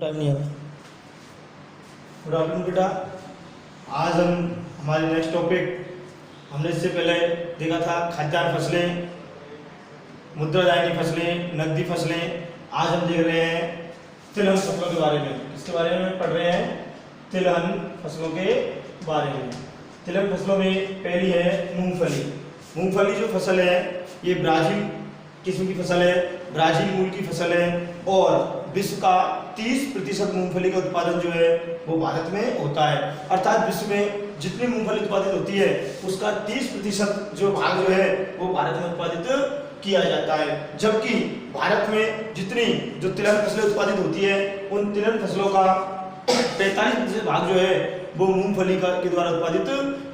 Time नहीं है। Good afternoon बेटा। आज हम हमारे नेक्स्ट टॉपिक, हमने इससे पहले देखा था खाद्यान्न फसलें, मुद्रादायनी फसलें, नकदी फसलें। आज हम देख रहे हैं तिलहन फसलों के बारे में। किसके बारे में पढ़ रहे हैं? तिलहन फसलों के बारे में। तिलहन फसलों में पहली है मूंगफली। मूंगफली जो फसल है ये ब्राजील किस्म की फसल है, ब्राजील मूल की फसल है और विश्व का 30% मूंगफली का उत्पादन जो है वो भारत में होता है। अर्थात विश्व में जितनी मूंगफली उत्पादित होती है उसका 30% जो भाग जो है वो भारत में उत्पादित किया जाता है। जबकि भारत में जितनी जो तिलहन फसलें उत्पादित होती है उन तिलहन फसलों का 45% भाग जो है वो मूंगफली के द्वारा उत्पादित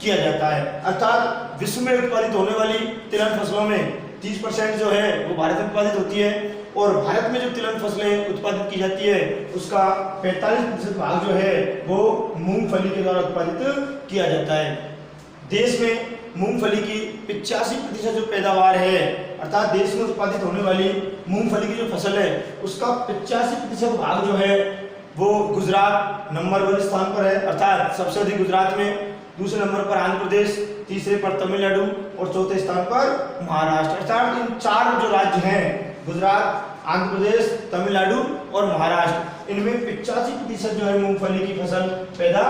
किया जाता है। अर्थात विश्व में उत्पादित होने वाली तिलहन फसलों में 30% जो है वो भारत में उत्पादित होती है और भारत में जो तिलहन फसलें उत्पादित की जाती है उसका 45% भाग जो है वो मूंगफली के द्वारा उत्पादित किया जाता है। देश में मूंगफली की 85% जो पैदावार है, अर्थात देश में उत्पादित होने वाली मूंगफली की जो फसल है उसका 85% भाग जो है वो गुजरात नंबर 1 स्थान पर है, अर्थात सबसे अधिक गुजरात में, दूसरे नंबर पर आंध्र प्रदेश, तीसरे पर तमिलनाडु और चौथे स्थान पर महाराष्ट्र। अर्थात इन 4 जो राज्य हैं गुजरात, आंध्र प्रदेश, तमिलनाडु और महाराष्ट्र, इनमें 85% जो है मूंगफली की फसल पैदा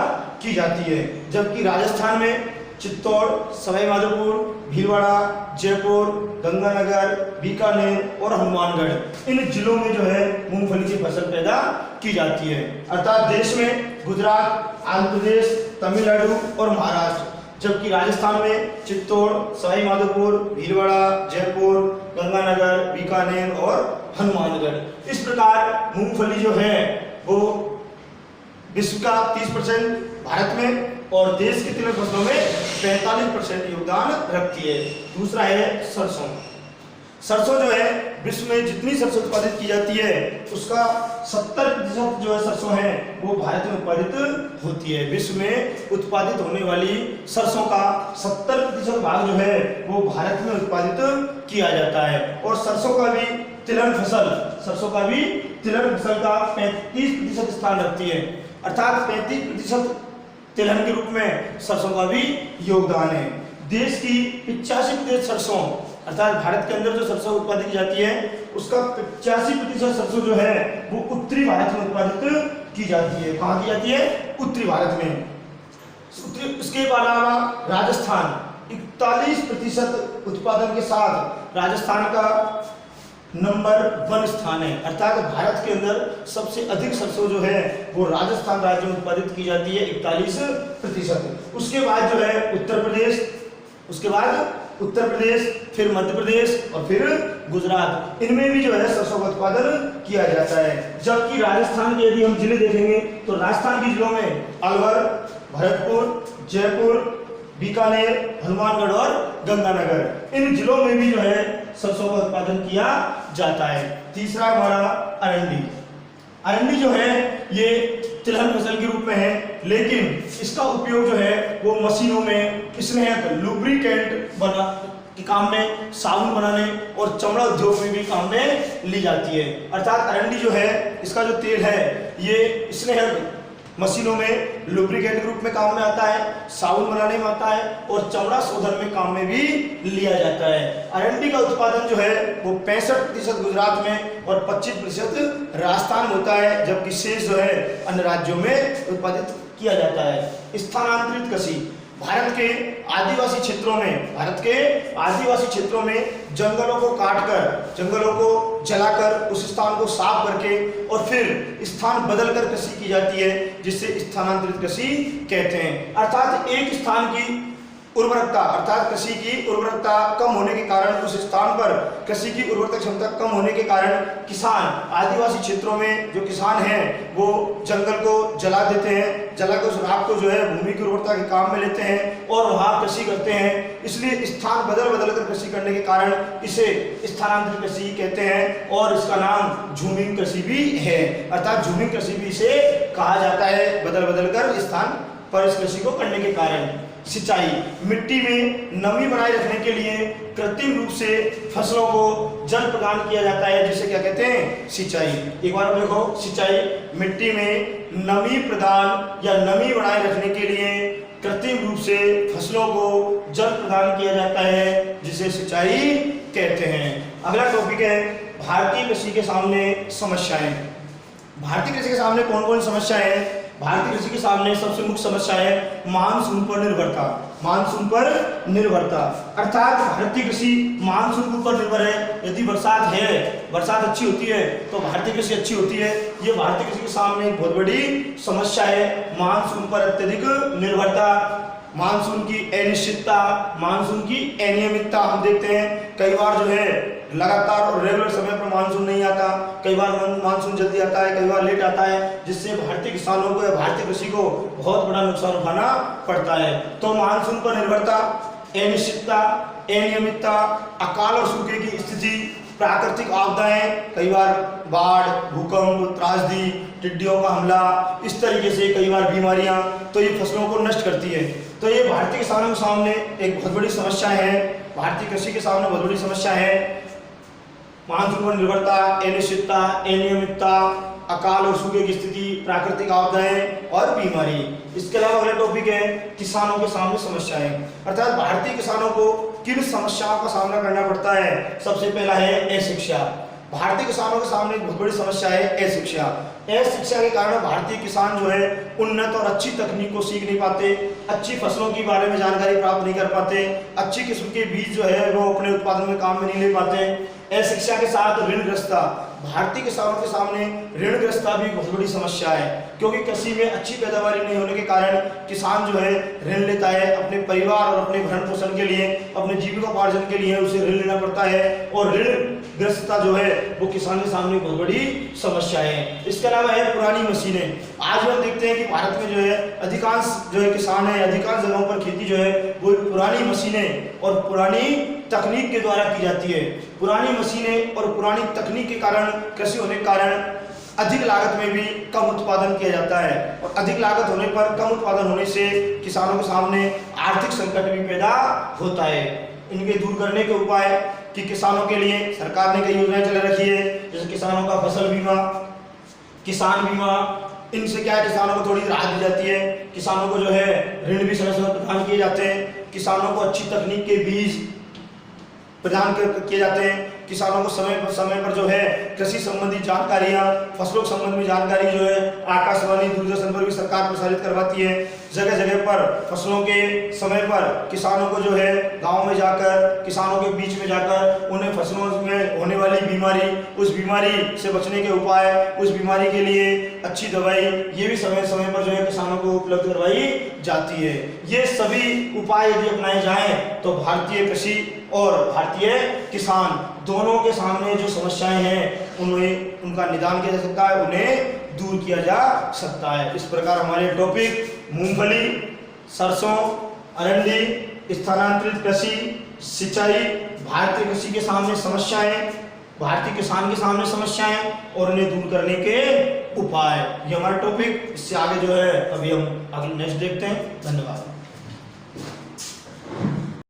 की जाती है। जबकि राजस्थान में चित्तौड़, सवाई माधोपुर, भीलवाड़ा, जयपुर, गंगानगर, बीकानेर और हनुमानगढ़, इन जिलों में जो है मूंगफली की फसल पैदा की जाती है। अर्थात देश में गुजरात, आंध्र प्रदेश, तमिलनाडु और महाराष्ट्र, जबकि राजस्थान में चित्तौड़, सवाई माधोपुर, भीलवाड़ा, जयपुर, गंगानगर, बीकानेर और हनुमानगढ़। इस प्रकार मूंगफली जो है वो विश्व का 30% भारत में और देश की तिलहन फसलों में 45% योगदान रखती है। दूसरा है सरसों। सरसों जो है विश्व में जितनी सरसों उत्पादित की जाती है उसका 70% जो है सरसों है वो भारत में उत्पादित होती है। विश्व में उत्पादित होने वाली सरसों का 70% भाग जो है वो भारत में उत्पादित किया जाता है। और सरसों का भी तिलहन फसल का 35% स्थान रखती है, अर्थात 35% तिलहन के रूप में सरसों का भी योगदान है। देश की 85% सरसों, अर्थात भारत के अंदर जो सरसों उत्पादित की जाती है उसका 85% सरसों जो है वो उत्तरी भारत में उत्पादित की जाती है। कहाँ की जाती है? उत्तरी भारत में। इसके अलावा राजस्थान 41% उत्पादन के साथ राजस्थान का नंबर 1 स्थान है, अर्थात भारत के अंदर सबसे अधिक सरसों जो है वो राजस्थान राज्य में उत्पादित की जाती है 41%। उसके बाद जो है उत्तर प्रदेश, फिर मध्य प्रदेश और फिर गुजरात, इनमें भी जो है सरसों का उत्पादन किया जाता है। जबकि राजस्थान के यदि हम जिले देखेंगे तो राजस्थान के जिलों में अलवर, भरतपुर, जयपुर, बीकानेर, हनुमानगढ़ और गंगानगर, इन जिलों में भी जो है सरसों का उत्पादन किया जाता है। तीसरा हमारा अरंडी। अरंडी जो है ये तिलहन फसल के रूप में है, लेकिन इसका उपयोग जो है वो मशीनों में, स्नेहक लुब्रिकेंट के काम में, साबुन बनाने और चमड़ा उद्योग में भी काम में ली जाती है। अर्थात अरंडी जो है इसका जो तेल है ये स्नेहक मशीनों में लुब्रिकेंट के रूप में काम में आता है, साबुन बनाने में आता है और चमड़ा शोधन में काम में भी लिया जाता है। अरंडी का उत्पादन जो है वो 65% गुजरात में और 25% राजस्थान में होता है, जबकि शेष जो है अन्य राज्यों में उत्पादित किया जाता है। स्थानांतरित कृषि। भारत के आदिवासी क्षेत्रों में जंगलों को काटकर, जंगलों को जलाकर उस स्थान को साफ करके और फिर स्थान बदलकर कृषि की जाती है, जिससे स्थानांतरित कृषि कहते हैं। अर्थात एक स्थान की उर्वरकता, अर्थात कृषि की उर्वरकता कम होने के कारण, उस स्थान पर कृषि की उर्वरता क्षमता कम होने के कारण किसान, आदिवासी क्षेत्रों में जो किसान हैं वो जंगल को जला देते हैं, जलाकर उस राख को जो है भूमि की उर्वरता के काम में लेते हैं और वहाँ कृषि करते हैं। इसलिए स्थान बदल कर कृषि करने के कारण इसे स्थानांतरित कृषि कहते हैं और इसका नाम झूमिंग कृषि भी है। अर्थात झूमिंग कृषि भी इसे कहा जाता है, बदल कर स्थान पर इस कृषि को करने के कारण। सिंचाई, मिट्टी में नमी बनाए रखने के लिए कृत्रिम रूप से फसलों को जल प्रदान किया जाता है, जिसे क्या कहते हैं, सिंचाई। एक बार देखो, सिंचाई मिट्टी में नमी प्रदान या नमी बनाए रखने के लिए कृत्रिम रूप से फसलों को जल प्रदान किया जाता है, जिसे सिंचाई कहते हैं। अगला टॉपिक है भारतीय कृषि के सामने समस्याएं। भारतीय कृषि के सामने कौन कौन समस्याएं हैं? भारतीय कृषि के सामने सबसे मुख्य समस्या है मानसून पर निर्भरता। मानसून पर निर्भरता अर्थात भारतीय कृषि मानसून के ऊपर निर्भर है। यदि बरसात है, बरसात अच्छी होती है तो भारतीय कृषि अच्छी होती है। ये भारतीय कृषि के सामने एक बहुत बड़ी समस्या है, मानसून पर अत्यधिक निर्भरता, मानसून की अनिश्चितता, मानसून की अनियमितता। हम देखते हैं कई बार जो है लगातार और रेगुलर समय पर मानसून नहीं आता, कई बार मानसून जल्दी आता है, कई बार लेट आता है, जिससे भारतीय किसानों को या भारतीय कृषि को बहुत बड़ा नुकसान उठाना पड़ता है। तो मानसून पर निर्भरता, अनिश्चितता, अनियमितता, अकाल और सूखे की स्थिति, प्राकृतिक आपदाएं, कई बार बाढ़, भूकंप, त्रासदी, टिड्डियों का हमला, इस तरीके से कई बार बीमारियां, तो ये फसलों को नष्ट करती है। तो ये भारतीय किसानों के सामने एक बहुत बड़ी समस्या है, भारतीय कृषि के सामने बहुत बड़ी समस्या है। मानसून पर निर्भरता, अनिश्चितता, अनियमितता, अकाल और सूखे की स्थिति, प्राकृतिक आपदाएं और बीमारी। इसके अलावा अगला टॉपिक है किसानों के सामने समस्याएं, अर्थात भारतीय किसानों को किन समस्याओं का सामना करना पड़ता है। सबसे पहला है अशिक्षा। भारतीय किसानों के सामने एक बहुत बड़ी समस्या है अशिक्षा। अशिक्षा के कारण भारतीय किसान जो है उन्नत और अच्छी तकनीक को सीख नहीं पाते, अच्छी फसलों के बारे में जानकारी प्राप्त नहीं कर पाते, अच्छी किस्म के बीज जो है वो अपने उत्पादन में काम में नहीं ले पाते। अशिक्षा के साथ ऋणग्रस्तता, भारतीय किसानों के सामने ऋणग्रस्तता भी बहुत बड़ी समस्या है, क्योंकि कृषि में अच्छी पैदावारी नहीं होने के कारण किसान जो है ऋण लेता है अपने परिवार और अपने भरण पोषण के लिए, अपने जीविकोपार्जन के लिए उसे ऋण लेना पड़ता है, और ऋणग्रस्तता जो है वो किसान के सामने बहुत बड़ी समस्या है। इसके अलावा है पुरानी मशीनें। आज हम देखते हैं कि भारत में जो है अधिकांश जो है किसान है, अधिकांश जगहों पर खेती जो है वो पुरानी मशीनें और पुरानी तकनीक के द्वारा की जाती है। पुरानी मशीनें और पुरानी तकनीक के कारण, कृषि होने के कारण अधिक लागत में भी कम उत्पादन किया जाता है, और अधिक लागत होने पर, कम उत्पादन होने से किसानों के सामने आर्थिक संकट भी पैदा होता है। इनके दूर करने के उपाय कि किसानों के लिए सरकार ने कई योजनाएं चला रखी है, जैसे किसानों का फसल बीमा, किसान बीमा। इनसे क्या है, किसानों को थोड़ी राहत दी जाती है, किसानों को जो है ऋण भी समय समय प्रदान किए जाते हैं, किसानों को अच्छी तकनीक के बीज प्रदान किए जाते हैं, किसानों को समय पर जो है कृषि संबंधी जानकारियां, फसलों के संबंध में जानकारी जो है आकाशवाणी, दूरदर्शन पर भी सरकार प्रसारित करवाती है। जगह जगह पर फसलों के समय पर किसानों को जो है गांव में जाकर, किसानों के बीच में जाकर उन्हें फसलों में होने वाली बीमारी, उस बीमारी से बचने के उपाय, उस बीमारी के लिए अच्छी दवाई, ये भी समय समय पर जो है किसानों को उपलब्ध करवाई जाती है। ये सभी उपाय यदि अपनाए जाएं तो भारतीय कृषि और भारतीय किसान दोनों के सामने जो समस्याएं हैं उन्हें, उनका निदान किया जा सकता है, उन्हें दूर किया जा सकता है। इस प्रकार हमारे टॉपिक मूंगफली, सरसों, अरंडी, स्थानांतरित कृषि, सिंचाई, भारतीय कृषि के सामने समस्याएं, भारतीय किसान के सामने समस्याएं और उन्हें दूर करने के उपाय, ये हमारा टॉपिक। इससे आगे जो है अभी हम अगले नेक्स्ट देखते हैं। धन्यवाद।